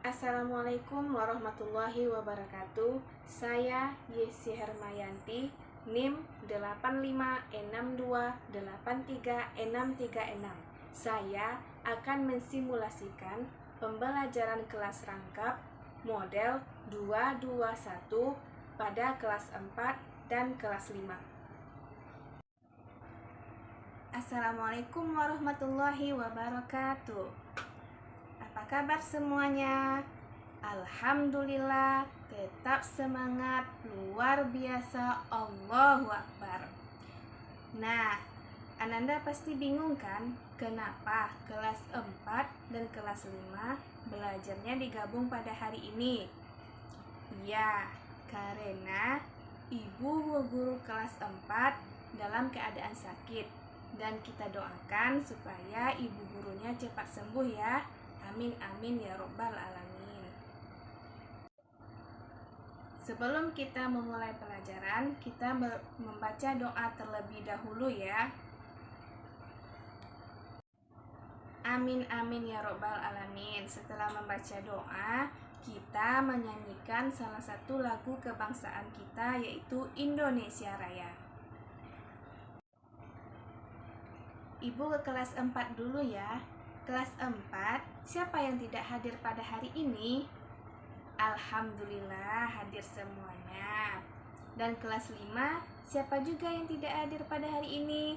Assalamualaikum warahmatullahi wabarakatuh. Saya Yesi Hermayanti, NIM 8562836366. Saya akan mensimulasikan pembelajaran kelas rangkap model 221 pada kelas 4 dan kelas 5. Assalamualaikum warahmatullahi wabarakatuh. Apa kabar semuanya? Alhamdulillah, tetap semangat, luar biasa, Allahu Akbar. Nah, Ananda pasti bingung kan? Kenapa kelas 4 dan kelas 5 belajarnya digabung pada hari ini? Ya, karena ibu guru kelas 4 dalam keadaan sakit, dan kita doakan supaya ibu gurunya cepat sembuh ya. Amin amin ya robbal alamin. Sebelum kita memulai pelajaran, kita membaca doa terlebih dahulu ya. Amin amin ya robbal alamin. Setelah membaca doa, kita menyanyikan salah satu lagu kebangsaan kita, yaitu Indonesia Raya. Ibu ke kelas 4 dulu ya. Kelas 4, siapa yang tidak hadir pada hari ini? Alhamdulillah hadir semuanya. Dan kelas 5, siapa juga yang tidak hadir pada hari ini?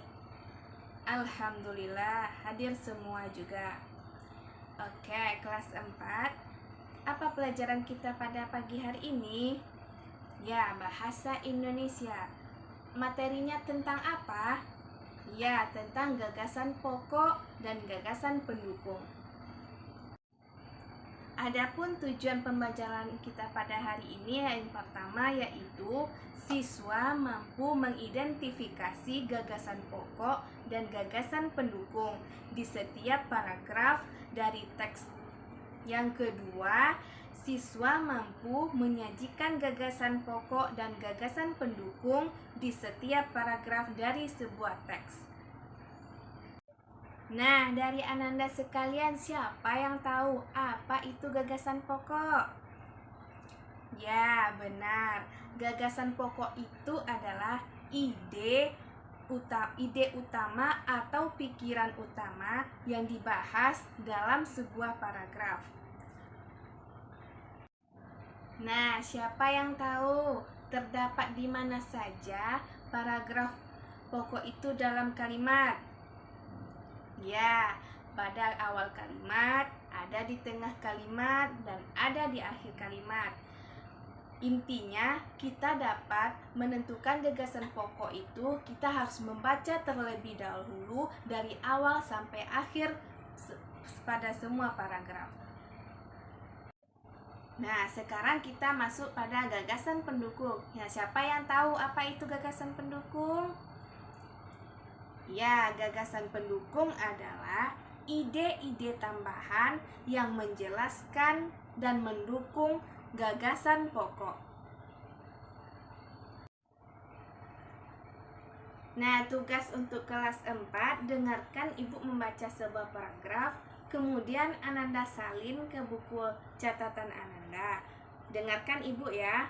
Alhamdulillah hadir semua juga. Oke, kelas 4, apa pelajaran kita pada pagi hari ini? Ya, bahasa Indonesia. Materinya tentang apa? Ya, tentang gagasan pokok dan gagasan pendukung. Adapun tujuan pembelajaran kita pada hari ini yang pertama yaitu siswa mampu mengidentifikasi gagasan pokok dan gagasan pendukung di setiap paragraf dari teks. Yang kedua, siswa mampu menyajikan gagasan pokok dan gagasan pendukung di setiap paragraf dari sebuah teks. Nah, dari Ananda sekalian, siapa yang tahu apa itu gagasan pokok? Ya, benar. Gagasan pokok itu adalah ide utama atau pikiran utama yang dibahas dalam sebuah paragraf. Nah, siapa yang tahu terdapat di mana saja paragraf pokok itu dalam kalimat? Ya, pada awal kalimat, ada di tengah kalimat, dan ada di akhir kalimat. Intinya, kita dapat menentukan gagasan pokok itu, kita harus membaca terlebih dahulu dari awal sampai akhir pada semua paragraf. Nah, sekarang kita masuk pada gagasan pendukung. Ya, siapa yang tahu apa itu gagasan pendukung? Ya, gagasan pendukung adalah ide-ide tambahan yang menjelaskan dan mendukung gagasan pokok. Nah, tugas untuk kelas 4, dengarkan ibu membaca sebuah paragraf, kemudian Ananda salin ke buku catatan Ananda. Dengarkan ibu ya.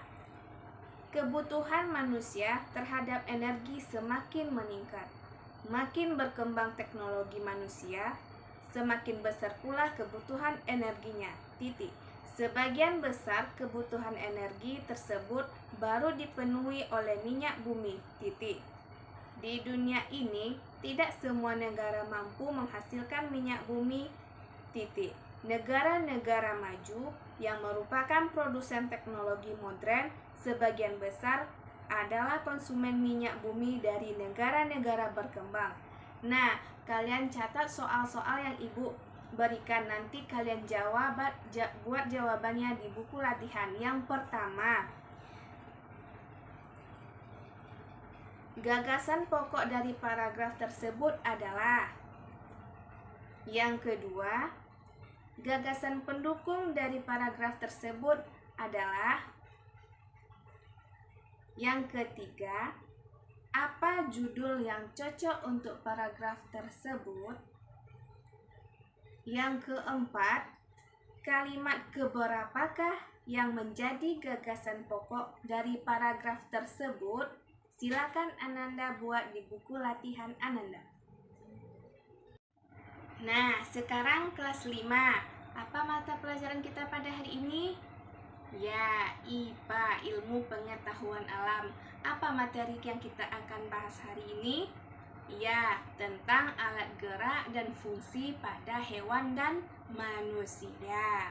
Kebutuhan manusia terhadap energi semakin meningkat. Makin berkembang teknologi manusia, semakin besar pula kebutuhan energinya. Sebagian besar kebutuhan energi tersebut baru dipenuhi oleh minyak bumi. Di dunia ini, tidak semua negara mampu menghasilkan minyak bumi. Negara-negara maju yang merupakan produsen teknologi modern sebagian besar adalah konsumen minyak bumi dari negara-negara berkembang. Nah, kalian catat soal-soal yang ibu berikan, nanti kalian buat jawabannya di buku latihan. Yang pertama, gagasan pokok dari paragraf tersebut adalah. Yang kedua, gagasan pendukung dari paragraf tersebut adalah. Yang ketiga, apa judul yang cocok untuk paragraf tersebut? Yang keempat, kalimat keberapakah yang menjadi gagasan pokok dari paragraf tersebut? Silakan Ananda buat di buku latihan Ananda. Nah, sekarang kelas 5. Apa mata pelajaran kita pada hari ini? Ya, IPA, Ilmu Pengetahuan Alam. Apa materi yang kita akan bahas hari ini? Ya, tentang alat gerak dan fungsi pada hewan dan manusia.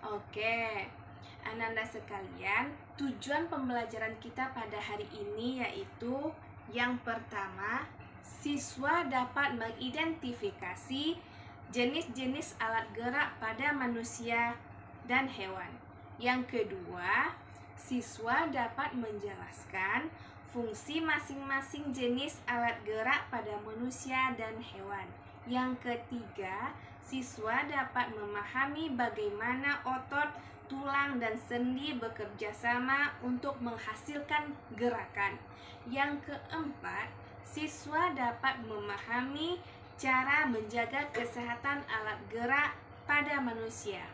Oke, Ananda sekalian, tujuan pembelajaran kita pada hari ini yaitu yang pertama, siswa dapat mengidentifikasi jenis-jenis alat gerak pada manusia dan hewan. Yang kedua, siswa dapat menjelaskan fungsi masing-masing jenis alat gerak pada manusia dan hewan. Yang ketiga, siswa dapat memahami bagaimana otot, tulang, dan sendi bekerja sama untuk menghasilkan gerakan. Yang keempat, siswa dapat memahami cara menjaga kesehatan alat gerak pada manusia.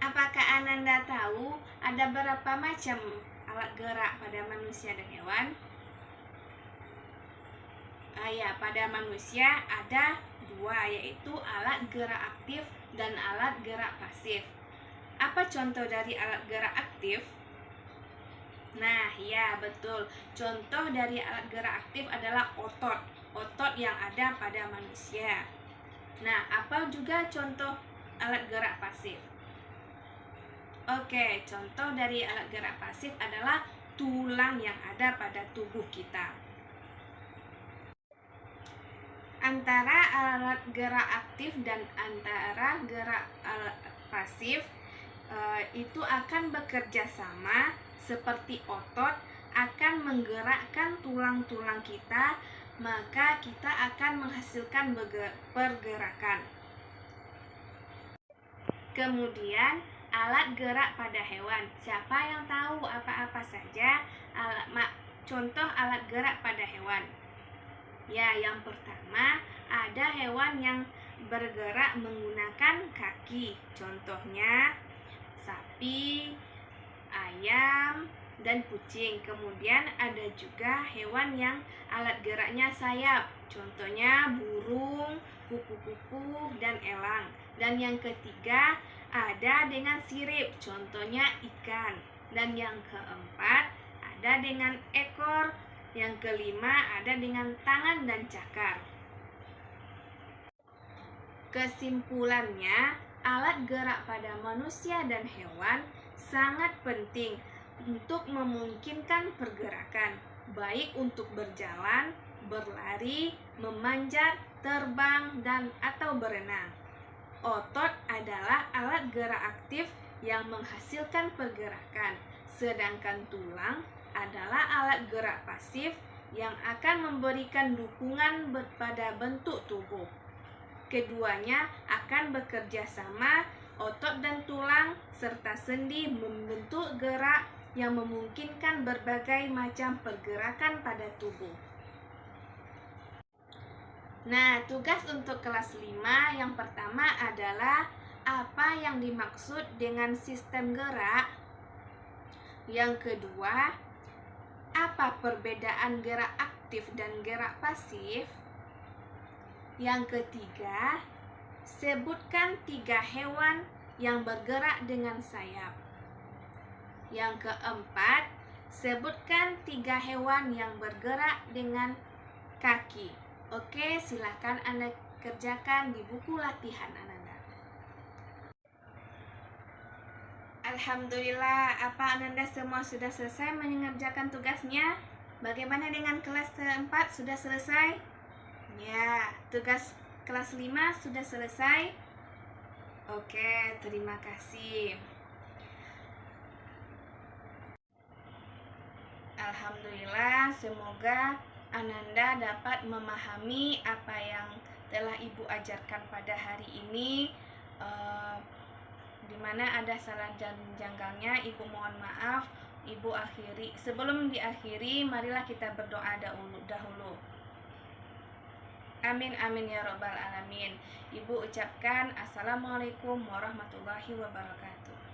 Apakah Ananda tahu ada berapa macam alat gerak pada manusia dan hewan? Ya, pada manusia ada 2, yaitu alat gerak aktif dan alat gerak pasif. Apa contoh dari alat gerak aktif? Nah, ya betul. Contoh dari alat gerak aktif adalah otot yang ada pada manusia. Nah, apa juga contoh alat gerak pasif? Oke, contoh dari alat gerak pasif adalah tulang yang ada pada tubuh kita. Antara alat gerak aktif dan antara gerak alat pasif itu akan bekerja sama, seperti otot akan menggerakkan tulang-tulang kita, maka kita akan menghasilkan pergerakan. Kemudian alat gerak pada hewan. Siapa yang tahu apa-apa saja contoh alat gerak pada hewan? Ya, yang pertama ada hewan yang bergerak menggunakan kaki. Contohnya sapi, ayam, dan kucing. Kemudian ada juga hewan yang alat geraknya sayap. Contohnya burung, kupu-kupu, dan elang. Dan yang ketiga ada dengan sirip. Contohnya ikan. Dan yang keempat ada dengan ekor. Yang kelima ada dengan tangan dan cakar. Kesimpulannya, alat gerak pada manusia dan hewan sangat penting untuk memungkinkan pergerakan, baik untuk berjalan, berlari, memanjat, terbang, dan atau berenang. Otot adalah alat gerak aktif yang menghasilkan pergerakan, sedangkan tulang adalah alat gerak pasif yang akan memberikan dukungan pada bentuk tubuh. Keduanya akan bekerja sama, otot dan tulang serta sendi membentuk gerak yang memungkinkan berbagai macam pergerakan pada tubuh. Nah, tugas untuk kelas 5 yang pertama adalah apa yang dimaksud dengan sistem gerak. Yang kedua, apa perbedaan gerak aktif dan gerak pasif? Yang ketiga, sebutkan 3 hewan yang bergerak dengan sayap. Yang keempat, sebutkan 3 hewan yang bergerak dengan kaki. Oke, silakan Anda kerjakan di buku latihan Ananda. Alhamdulillah, apa Ananda semua sudah selesai mengerjakan tugasnya? Bagaimana dengan kelas 4? Sudah selesai? Ya, tugas kelas 5 sudah selesai? Oke, terima kasih. Alhamdulillah, semoga Ananda dapat memahami apa yang telah Ibu ajarkan pada hari ini. Di mana ada salah dan janggalnya, Ibu mohon maaf. Ibu akhiri. Sebelum diakhiri, marilah kita berdoa dahulu. Amin amin ya robbal alamin. Ibu ucapkan Assalamualaikum warahmatullahi wabarakatuh.